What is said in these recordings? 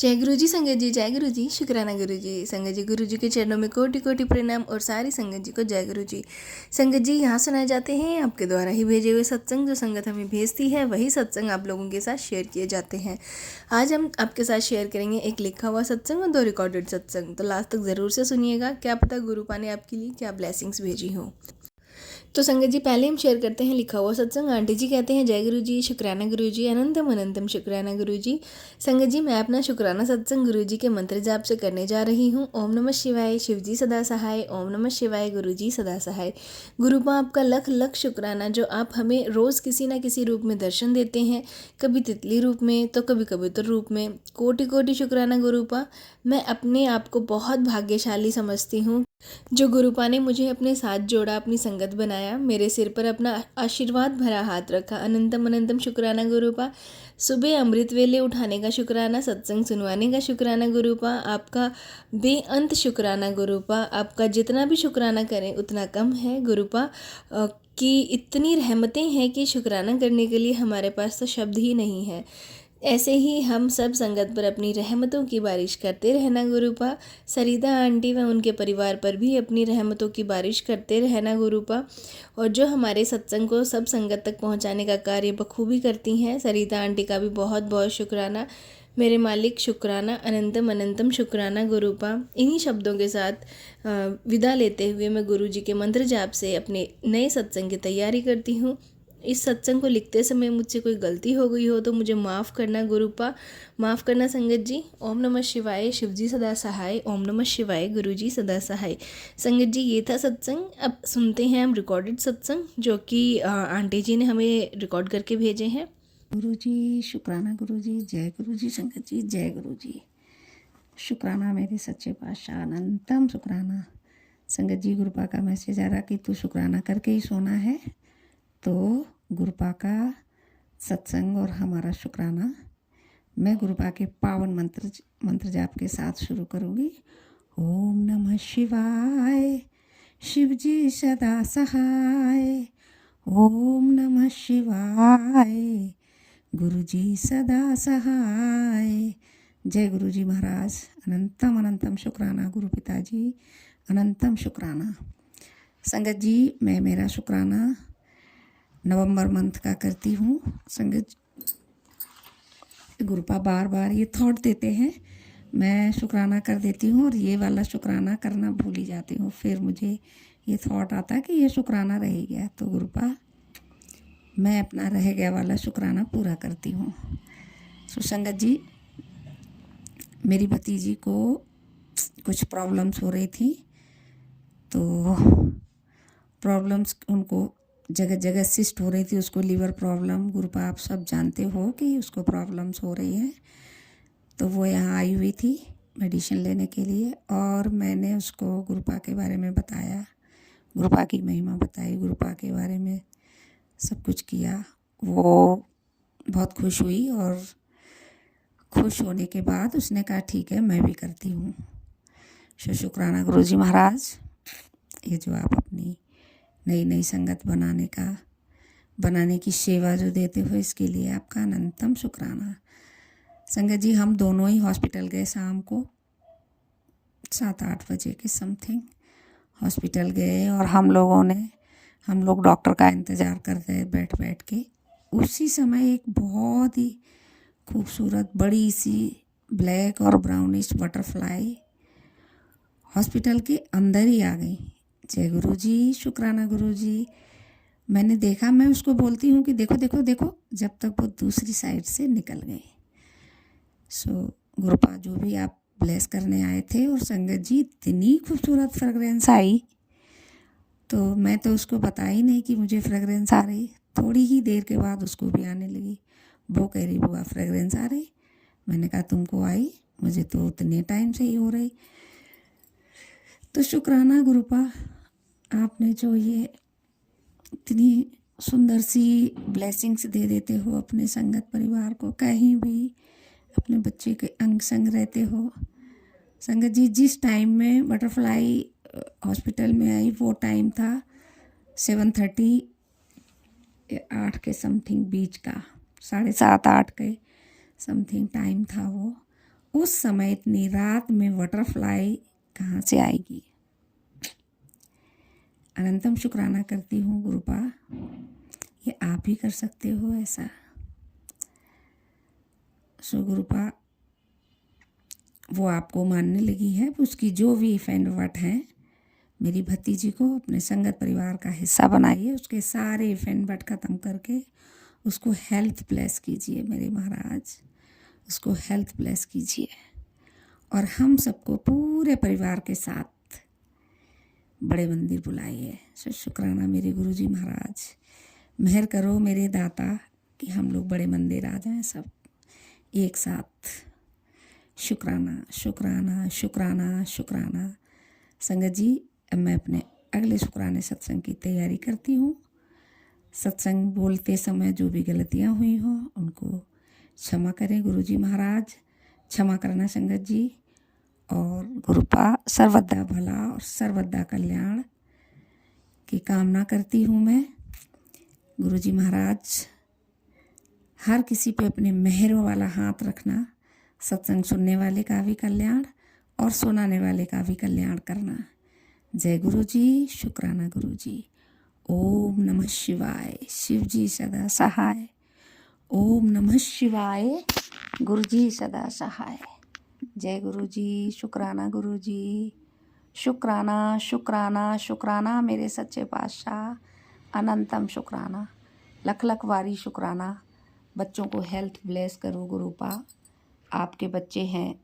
जय गुरु जी संगत जी, जय गुरु जी, शुक्राना गुरु जी। संगत जी, गुरु जी के चरणों में कोटि कोटि प्रणाम और सारी संगत जी को जय गुरु जी। संगत जी, यहाँ सुनाए जाते हैं आपके द्वारा ही भेजे हुए सत्संग। जो संगत हमें भेजती है वही सत्संग आप लोगों के साथ शेयर किए जाते हैं। आज हम आपके साथ शेयर करेंगे एक लिखा हुआ सत्संग और 2 रिकॉर्डेड सत्संग। तो लास्ट तक ज़रूर से सुनिएगा, क्या पता गुरुपा ने आपके लिए क्या ब्लेसिंग्स भेजी हो। तो संगत जी, पहले हम शेयर करते हैं लिखा हुआ सत्संग। आंटी जी कहते हैं, जय गुरु जी, शुक्राना गुरु जी, अनंतम अनंतम शुक्राना गुरु जी। संगत जी, मैं अपना शुक्राना सत्संग गुरु जी के मंत्र जाप से करने जा रही हूँ। ओम नमः शिवाय, शिव जी सदा सहाय। ओम नमः शिवाय, गुरु जी सदा सहाय। गुरुपा, आपका लख लख शुक्राना जो आप हमें रोज़ किसी न किसी रूप में दर्शन देते हैं, कभी तितली रूप में तो कभी कबूतर रूप में। कोटि कोटि शुक्राना गुरुपा। मैं अपने आप को बहुत भाग्यशाली समझती हूँ जो गुरुपा ने मुझे अपने साथ जोड़ा, अपनी संगत बनाया, मेरे सिर पर अपना आशीर्वाद भरा हाथ रखा। अनंतम अनंतम शुक्राना गुरुपा। सुबह अमृत वेले उठाने का शुक्राना, सत्संग सुनवाने का शुक्राना गुरुपा। आपका बेअंत शुक्राना गुरुपा। आपका जितना भी शुक्राना करें उतना कम है गुरुपा। कि इतनी रहमतें हैं कि शुक्राना करने के लिए हमारे पास तो शब्द ही नहीं है। ऐसे ही हम सब संगत पर अपनी रहमतों की बारिश करते रहना गुरुपा। सरिता आंटी व उनके परिवार पर भी अपनी रहमतों की बारिश करते रहना गुरुपा। और जो हमारे सत्संग को सब संगत तक पहुंचाने का कार्य बखूबी करती हैं, सरिता आंटी का भी बहुत बहुत शुक्राना। मेरे मालिक शुक्राना, अनंतम अनंतम शुक्राना गुरुपा। इन्हीं शब्दों के साथ विदा लेते हुए मैं गुरु जी के मंत्र जाप से अपने नए सत्संग की तैयारी करती हूँ। इस सत्संग को लिखते समय मुझसे कोई गलती हो गई हो तो मुझे माफ़ करना गुरुपा, माफ़ करना संगत जी। ओम नमः शिवाय, शिव जी सदा सहाय। ओम नमः शिवाय, गुरु जी सदा सहाय। संगत जी, ये था सत्संग। अब सुनते हैं हम रिकॉर्डेड सत्संग जो कि आंटी जी ने हमें रिकॉर्ड करके भेजे हैं। गुरु जी, शुक्राना गुरु जी, जय गुरु जी संगत जी, जय गुरु जी। शुक्राना मेरे सच्चे पातशाह, अनंतम शुक्राना। संगत जी, गुरुपा का मैसेज आ रहा कि तू शुक्राना करके ही सोना है। तो गुरुपा का सत्संग और हमारा शुक्राना मैं गुरुपा के पावन मंत्र जाप के साथ शुरू करूँगी। ओम नमः शिवाय, शिव जी सदा सहाय। ओम नमः शिवाय, गुरु जी सदा सहाय। जय गुरु जी महाराज, अनंतम अनंतम शुक्राना गुरु पिताजी, अनंतम शुक्राना। संगत जी, मैं मेरा शुक्राना नवंबर मंथ का करती हूँ। संगत गुरुपा बार बार ये थॉट देते हैं, मैं शुक्राना कर देती हूँ और ये वाला शुक्राना करना भूल ही जाती हूँ। फिर मुझे ये थॉट आता है कि ये शुक्राना रह गया, तो गुरुपा मैं अपना रह गया वाला शुक्राना पूरा करती हूँ। संगत जी, मेरी भतीजी को कुछ प्रॉब्लम्स हो रही थी, तो प्रॉब्लम्स उनको जगह जगह सिस्ट हो रही थी। उसको लीवर प्रॉब्लम, गुरुपा आप सब जानते हो कि उसको प्रॉब्लम्स हो रही है। तो वो यहाँ आई हुई थी मेडिसिन लेने के लिए और मैंने उसको गुरुपा के बारे में बताया, गुरुपा की महिमा बताई, गुरुपा के बारे में सब कुछ किया। वो बहुत खुश हुई और खुश होने के बाद उसने कहा ठीक है मैं भी करती हूँ। शुक्राना गुरु जी महाराज, ये जो आप अपनी नई नई संगत बनाने की सेवा जो देते हो, इसके लिए आपका अनंतम शुक्राना। संगत जी, हम दोनों ही हॉस्पिटल गए शाम को 7-8 बजे के समथिंग हॉस्पिटल गए और हम लोग डॉक्टर का इंतज़ार कर रहे बैठ बैठ के। उसी समय एक बहुत ही खूबसूरत बड़ी सी ब्लैक और ब्राउनिश बटरफ्लाई हॉस्पिटल के अंदर ही आ गई। जय गुरु जी, शुक्राना गुरु जी। मैंने देखा, मैं उसको बोलती हूँ कि देखो देखो देखो, जब तक वो दूसरी साइड से निकल गई। गुरुपा जो भी आप ब्लेस करने आए थे, और संगत जी इतनी खूबसूरत फ्रेगरेंस आई, तो मैं तो उसको पता ही नहीं कि मुझे फ्रेगरेंस आ रही। थोड़ी ही देर के बाद उसको भी आने लगी। वो कह रही बुआ फ्रेगरेंस आ रही। मैंने कहा तुमको आई, मुझे तो उतने टाइम से ही हो रही। तो शुक्राना गुरुपा, आपने जो ये इतनी सुंदर सी ब्लेसिंग्स दे देते हो अपने संगत परिवार को, कहीं भी अपने बच्चे के अंग संग रहते हो। संगत जी, जिस टाइम में बटरफ्लाई हॉस्पिटल में आई वो टाइम था 7:30 8 के समथिंग बीच का, 7:30-8 के समथिंग टाइम था वो। उस समय इतनी रात में बटरफ्लाई कहाँ से आएगी। अनंतम शुक्राना करती हूँ गुरुपा, ये आप ही कर सकते हो ऐसा। सो गुरुपा वो आपको मानने लगी है, उसकी जो भी इफेंडवट हैं मेरी भतीजी को अपने संगत परिवार का हिस्सा बनाइए, उसके सारे इफेंडवट ख़त्म करके उसको हेल्थ ब्लेस कीजिए मेरे महाराज, उसको हेल्थ ब्लेस कीजिए। और हम सबको पूरे परिवार के साथ बड़े मंदिर बुलाइए। शुक्राना मेरे गुरुजी महाराज, मेहर करो मेरे दाता कि हम लोग बड़े मंदिर आ जाएं सब एक साथ। शुक्राना शुक्राना शुक्राना शुक्राना। संगत जी, अब मैं अपने अगले शुक्राने सत्संग की तैयारी करती हूँ। सत्संग बोलते समय जो भी गलतियाँ हुई हों उनको क्षमा करें गुरुजी महाराज, क्षमा करना संगत जी। और गुरुपा सर्वदा भला और सर्वदा कल्याण की कामना करती हूँ मैं। गुरुजी महाराज हर किसी पे अपने मेहर वाला हाथ रखना, सत्संग सुनने वाले का भी कल्याण और सुनाने वाले का भी कल्याण करना। जय गुरुजी, शुक्राना गुरुजी। ओम नमः शिवाय, शिव जी सदा सहाय। ओम नमः शिवाय, गुरुजी सदा सहाय। जय गुरुजी, शुक्राना गुरुजी, शुक्राना शुक्राना शुक्राना मेरे सच्चे पातशाह, अनंतम शुक्राना, लख लख वारी शुक्राना। बच्चों को हेल्थ ब्लेस करो गुरुपा, आपके बच्चे हैं,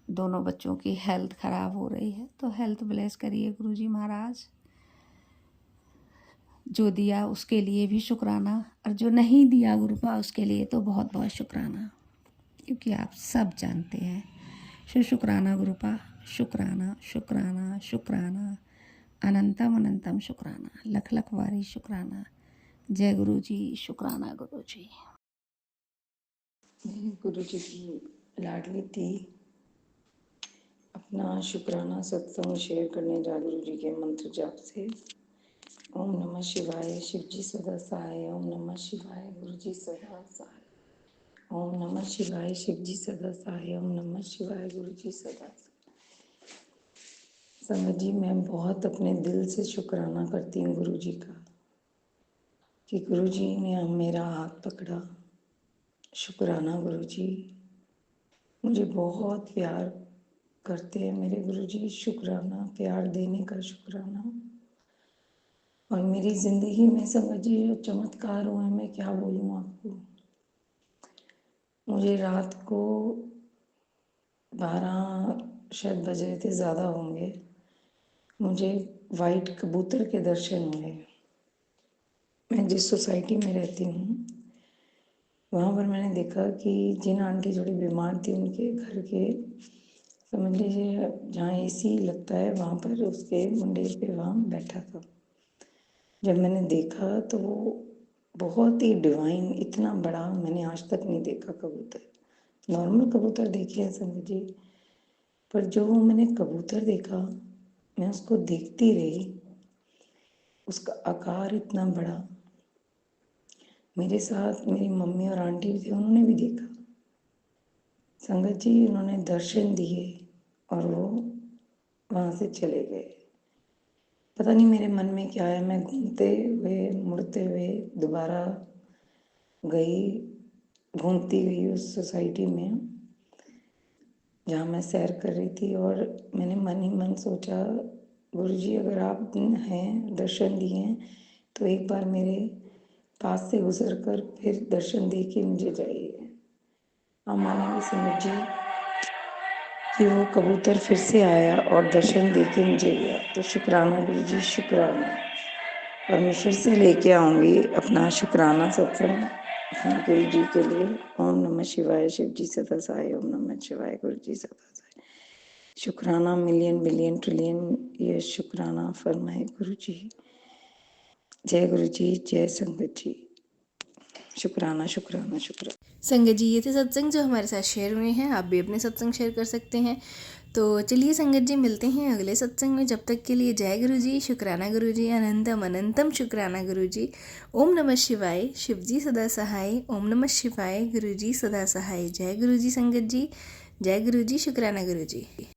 दोनों बच्चों की हेल्थ ख़राब हो रही है तो हेल्थ ब्लेस करिए गुरुजी महाराज। जो दिया उसके लिए भी शुक्राना और जो नहीं दिया गुरुपा उसके लिए तो बहुत बहुत शुक्राना, क्योंकि आप सब जानते हैं। शुक्राना गुरुपा, शुक्राना शुक्राना शुक्राना, अनंतम अनंतम शुक्राना, लख लख वारी शुक्राना। जय गुरुजी, शुक्राना गुरुजी। गुरुजी की लाडली थी अपना शुक्राना सत्संग शेयर करने जा गुरुजी के मंत्र जाप से। ओम नमः शिवाय, शिव जी सदा सहाय। ओम नमः शिवाय, गुरुजी सदा सहाय। ओम नमः शिवाय, शिव जी सदा सहाय। ओम नमः शिवाय, गुरुजी सदा सहाय। संगत जी, मैं बहुत अपने दिल से शुक्राना करती हूँ गुरुजी का कि गुरुजी ने मेरा हाथ पकड़ा। शुक्राना गुरुजी, मुझे बहुत प्यार करते हैं मेरे गुरुजी। शुक्राना, प्यार देने का शुक्राना। और मेरी ज़िंदगी में संगत जी जो चमत्कार हुआ है, मैं क्या बोलूँ आपको। मुझे रात को 12 शायद बज रहे थे, ज़्यादा होंगे, मुझे वाइट कबूतर के दर्शन हुए। मैं जिस सोसाइटी में रहती हूँ वहाँ पर मैंने देखा कि जिन आंटी थोड़ी बीमार थी उनके घर के समझ लीजिए जहाँ एसी लगता है वहाँ पर उसके मुंडे पे वहाँ बैठा था। जब मैंने देखा तो वो बहुत ही डिवाइन, इतना बड़ा मैंने आज तक नहीं देखा कबूतर। नॉर्मल कबूतर देखे हैं संगत जी, पर जो मैंने कबूतर देखा मैं उसको देखती रही, उसका आकार इतना बड़ा। मेरे साथ मेरी मम्मी और आंटी भी थे, उन्होंने भी देखा। संगत जी उन्होंने दर्शन दिए और वो वहाँ से चले गए। पता नहीं मेरे मन में क्या है, मैं घूमते हुए मुड़ते हुए दोबारा गई, घूमती गई उस सोसाइटी में जहाँ मैं सैर कर रही थी। और मैंने मन ही मन सोचा, गुरुजी अगर आप हैं, दर्शन दिए हैं तो एक बार मेरे पास से गुजर कर फिर दर्शन दे के मुझे जाइए। आप मानेंगे संगत जी कि वो कबूतर फिर से आया और दर्शन दे के मुझे गया। तो शुक्राना गुरुजी, शुक्राना। और मैं फिर से लेके आऊँगी अपना शुक्राना सत्संग गुरु जी के लिए। ओम नमः शिवाय, शिव जी सदा सहाय। ओम नमः शिवाय, गुरु जी सदा सहाय। शुक्राना मिलियन बिलियन ट्रिलियन ये शुक्राना फरमाए गुरु जी। जय गुरु जी, जय संगत जी। शुक्राना शुक्राना शुक्राना। संगत जी, ये थे सत्संग जो हमारे साथ शेयर हुए हैं। आप भी अपने सत्संग शेयर कर सकते हैं। तो चलिए संगत जी, मिलते हैं अगले सत्संग में। जब तक के लिए जय गुरु जी, शुक्राना गुरु जी, अनंतम अनंतम शुक्राना गुरु जी। ओम नमः शिवाय, शिव जी सदा सहाय। ओम नमः शिवाय, गुरु जी सदा सहाय। जय गुरु जी संगत जी, जय गुरु जी, शुक्राना गुरु जी।